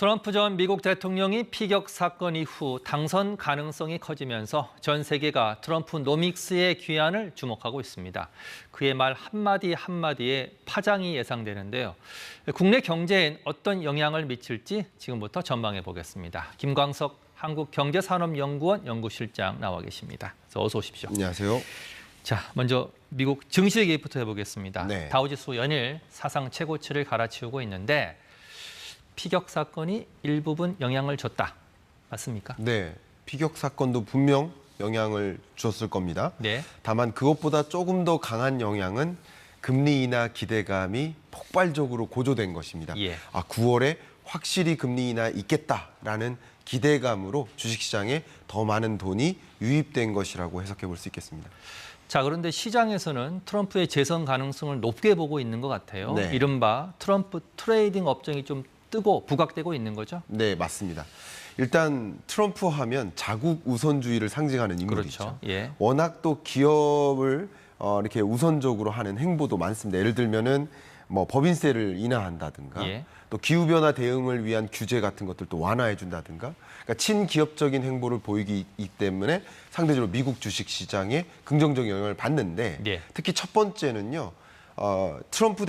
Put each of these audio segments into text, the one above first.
트럼프 전 미국 대통령이 피격 사건 이후 당선 가능성이 커지면서 전 세계가 트럼프 노믹스의 귀환을 주목하고 있습니다. 그의 말 한마디 한마디에 파장이 예상되는데요. 국내 경제엔 어떤 영향을 미칠지 지금부터 전망해 보겠습니다. 김광석 한국경제산업연구원 연구실장 나와 계십니다. 어서 오십시오. 안녕하세요. 자, 먼저 미국 증시 얘기부터 해보겠습니다. 네. 다우지수 연일 사상 최고치를 갈아치우고 있는데 피격 사건이 일부분 영향을 줬다. 맞습니까? 네, 피격 사건도 분명 영향을 줬을 겁니다. 네. 다만 그것보다 조금 더 강한 영향은 금리 인하 기대감이 폭발적으로 고조된 것입니다. 예. 9월에 확실히 금리 인하 있겠다라는 기대감으로 주식시장에 더 많은 돈이 유입된 것이라고 해석해 볼 수 있겠습니다. 자, 그런데 시장에서는 트럼프의 재선 가능성을 높게 보고 있는 것 같아요. 네. 이른바 트럼프 트레이딩 업종이 좀 뜨고 부각되고 있는 거죠? 네, 맞습니다. 일단 트럼프 하면 자국 우선주의를 상징하는 인물이죠. 그렇죠. 예. 워낙 또 기업을 이렇게 우선적으로 하는 행보도 많습니다. 예를 들면은 뭐 법인세를 인하한다든가, 예. 또 기후 변화 대응을 위한 규제 같은 것들도 완화해 준다든가, 그러니까 친기업적인 행보를 보이기 때문에 상대적으로 미국 주식 시장에 긍정적인 영향을 받는데, 예. 특히 첫 번째는요, 트럼프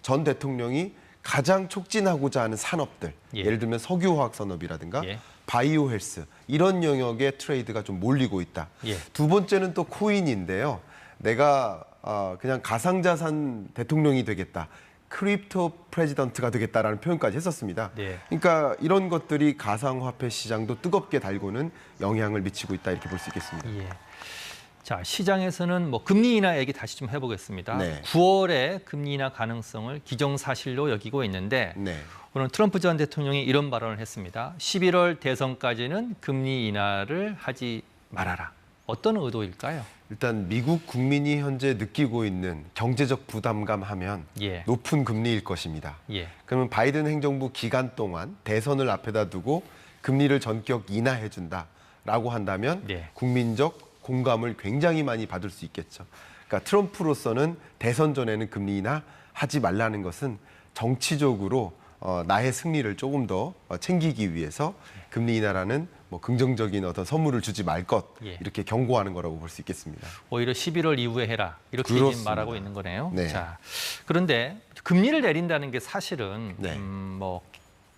전 대통령이 가장 촉진하고자 하는 산업들, 예. 예를 들면 석유화학 산업이라든가 예. 바이오 헬스 이런 영역에 트레이드가 좀 몰리고 있다. 예. 두 번째는 또 코인인데요. 내가 그냥 가상자산 대통령이 되겠다. 크립토 프레지던트가 되겠다라는 표현까지 했었습니다. 네. 그러니까 이런 것들이 가상화폐 시장도 뜨겁게 달고는 영향을 미치고 있다 이렇게 볼 수 있겠습니다. 예. 자, 시장에서는 뭐 금리 인하 얘기 다시 좀 해보겠습니다. 네. 9월에 금리 인하 가능성을 기정사실로 여기고 있는데 네. 오늘 트럼프 전 대통령이 이런 발언을 했습니다. 11월 대선까지는 금리 인하를 하지 말아라. 어떤 의도일까요? 일단 미국 국민이 현재 느끼고 있는 경제적 부담감 하면 예. 높은 금리일 것입니다. 예. 그러면 바이든 행정부 기간 동안 대선을 앞에다 두고 금리를 전격 인하해 준다라고 한다면 네. 국민적 공감을 굉장히 많이 받을 수 있겠죠. 그러니까 트럼프로서는 대선 전에는 금리 인하 하지 말라는 것은 정치적으로 나의 승리를 조금 더 챙기기 위해서 금리 인하라는 뭐 긍정적인 어떤 선물을 주지 말 것 예. 이렇게 경고하는 거라고 볼 수 있겠습니다. 오히려 11월 이후에 해라. 이렇게 그렇습니다. 말하고 있는 거네요. 네. 자, 그런데 금리를 내린다는 게 사실은 네. 뭐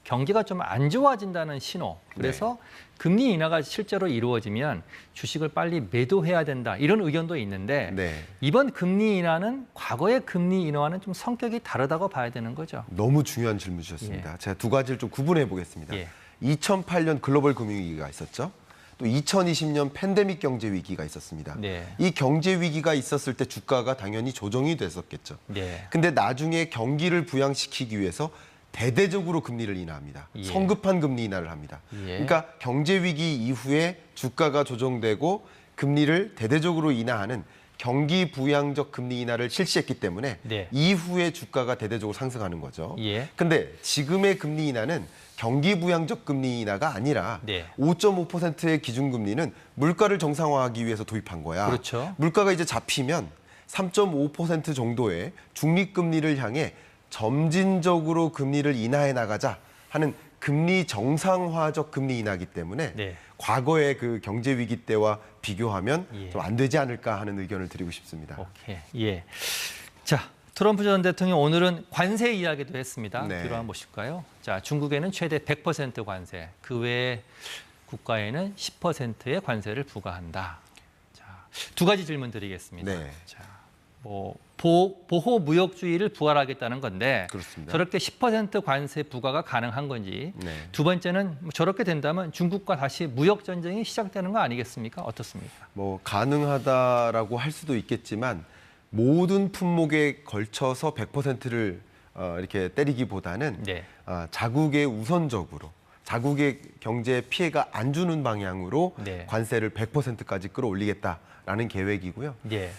경기가 좀 안 좋아진다는 신호. 그래서 금리 인하가 실제로 이루어지면 주식을 빨리 매도해야 된다. 이런 의견도 있는데 네. 이번 금리 인하는 과거의 금리 인하와는 좀 성격이 다르다고 봐야 되는 거죠. 너무 중요한 질문 주셨습니다. 제가 두 가지를 좀 구분해 보겠습니다. 예. 2008년 글로벌 금융위기가 있었죠. 또 2020년 팬데믹 경제 위기가 있었습니다. 네. 이 경제 위기가 있었을 때 주가가 당연히 조정이 됐었겠죠. 네. 근데 나중에 경기를 부양시키기 위해서 대대적으로 금리를 인하합니다. 예. 성급한 금리 인하를 합니다. 예. 그러니까 경제 위기 이후에 주가가 조정되고 금리를 대대적으로 인하하는 경기 부양적 금리 인하를 실시했기 때문에 네. 이후에 주가가 대대적으로 상승하는 거죠. 예. 근데 지금의 금리 인하는 경기 부양적 금리 인하가 아니라 네. 5.5%의 기준금리는 물가를 정상화하기 위해서 도입한 거야. 그렇죠. 물가가 이제 잡히면 3.5% 정도의 중립금리를 향해 점진적으로 금리를 인하해 나가자 하는 금리 정상화적 금리 인하이기 때문에 네. 과거의 그 경제 위기 때와 비교하면 예. 좀 안 되지 않을까 하는 의견을 드리고 싶습니다. 오케이. 예. 자, 트럼프 전 대통령 오늘은 관세 이야기도 했습니다. 네. 뒤로 한번 보실까요? 자, 중국에는 최대 100% 관세, 그 외 국가에는 10%의 관세를 부과한다. 자, 두 가지 질문 드리겠습니다. 네. 자, 뭐 보호 무역주의를 부활하겠다는 건데 그렇습니다. 저렇게 10% 관세 부과가 가능한 건지 네. 두 번째는 저렇게 된다면 중국과 다시 무역 전쟁이 시작되는 거 아니겠습니까? 어떻습니까? 뭐 가능하다라고 할 수도 있겠지만 모든 품목에 걸쳐서 100%를 이렇게 때리기보다는 네. 자국의 우선적으로 자국의 경제에 피해가 안 주는 방향으로 네. 관세를 100%까지 끌어올리겠다라는 계획이고요. 예.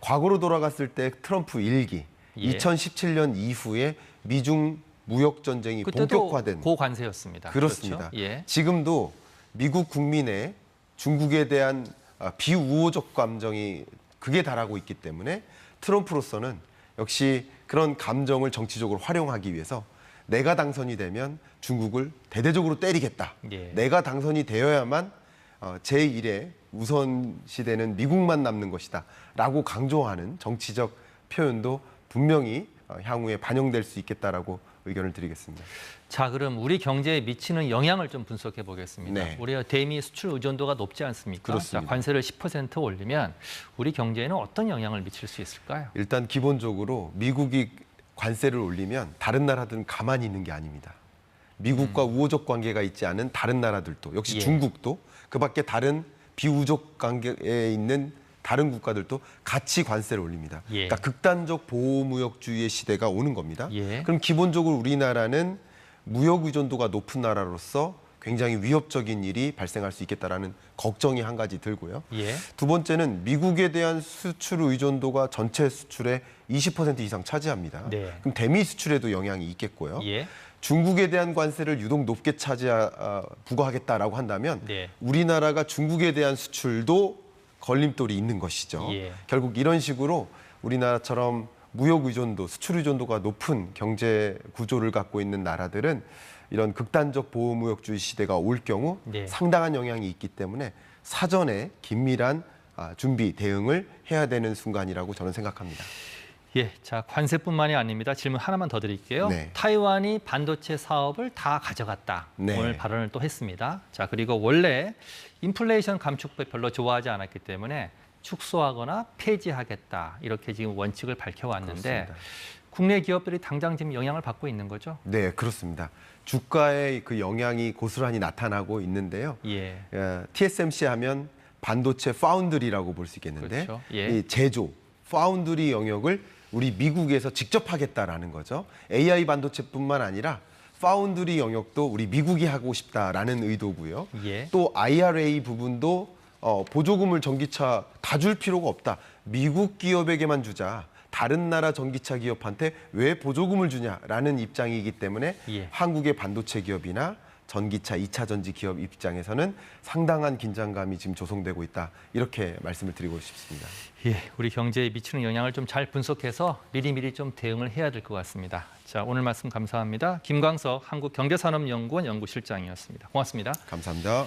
과거로 돌아갔을 때 트럼프 1기, 예. 2017년 이후에 미중 무역 전쟁이 그때도 본격화된 고관세였습니다. 그렇습니다. 그렇죠? 예. 지금도 미국 국민의 중국에 대한 비우호적 감정이 극에 달하고 있기 때문에 트럼프로서는 역시 그런 감정을 정치적으로 활용하기 위해서 내가 당선이 되면 중국을 대대적으로 때리겠다. 예. 내가 당선이 되어야만 제1의 우선시대는 미국만 남는 것이다. 라고 강조하는 정치적 표현도 분명히 향후에 반영될 수 있겠다라고 의견을 드리겠습니다. 자, 그럼 우리 경제에 미치는 영향을 좀 분석해 보겠습니다. 네. 우리가 대미 수출 의존도가 높지 않습니까? 그렇습니다. 자, 관세를 10% 올리면 우리 경제에는 어떤 영향을 미칠 수 있을까요? 일단 기본적으로 미국이 관세를 올리면 다른 나라들은 가만히 있는 게 아닙니다. 미국과 우호적 관계가 있지 않은 다른 나라들도 역시 예. 중국도 그밖에 다른 비우호적 관계에 있는 다른 국가들도 같이 관세를 올립니다. 예. 그러니까 극단적 보호무역주의의 시대가 오는 겁니다. 예. 그럼 기본적으로 우리나라는 무역 의존도가 높은 나라로서 굉장히 위협적인 일이 발생할 수 있겠다라는 걱정이 한 가지 들고요. 예. 두 번째는 미국에 대한 수출 의존도가 전체 수출의 20% 이상 차지합니다. 네. 그럼 대미 수출에도 영향이 있겠고요. 예. 중국에 대한 관세를 유독 높게 부과하겠다라고 한다면 네. 우리나라가 중국에 대한 수출도 걸림돌이 있는 것이죠. 예. 결국 이런 식으로 우리나라처럼 무역 의존도, 수출 의존도가 높은 경제 구조를 갖고 있는 나라들은 이런 극단적 보호무역주의 시대가 올 경우 네. 상당한 영향이 있기 때문에 사전에 긴밀한 준비, 대응을 해야 되는 순간이라고 저는 생각합니다. 예, 자, 관세뿐만이 아닙니다. 질문 하나만 더 드릴게요. 네. 타이완이 반도체 사업을 다 가져갔다. 네. 오늘 발언을 또 했습니다. 자, 그리고 원래 인플레이션 감축법 별로 좋아하지 않았기 때문에 축소하거나 폐지하겠다. 이렇게 지금 원칙을 밝혀왔는데 그렇습니다. 국내 기업들이 당장 지금 영향을 받고 있는 거죠? 네, 그렇습니다. 주가의 그 영향이 고스란히 나타나고 있는데요. 예. TSMC 하면 반도체 파운드리라고 볼 수 있겠는데 그렇죠. 예. 이 제조, 파운드리 영역을 우리 미국에서 직접 하겠다라는 거죠. AI 반도체뿐만 아니라 파운드리 영역도 우리 미국이 하고 싶다라는 의도고요. 예. 또 IRA 부분도 보조금을 전기차 다 줄 필요가 없다. 미국 기업에게만 주자. 다른 나라 전기차 기업한테 왜 보조금을 주냐라는 입장이기 때문에 예. 한국의 반도체 기업이나 전기차 2차 전지 기업 입장에서는 상당한 긴장감이 지금 조성되고 있다. 이렇게 말씀을 드리고 싶습니다. 예, 우리 경제에 미치는 영향을 좀 잘 분석해서 미리미리 좀 대응을 해야 될 것 같습니다. 자, 오늘 말씀 감사합니다. 김광석 한국경제산업연구원 연구실장이었습니다. 고맙습니다. 감사합니다.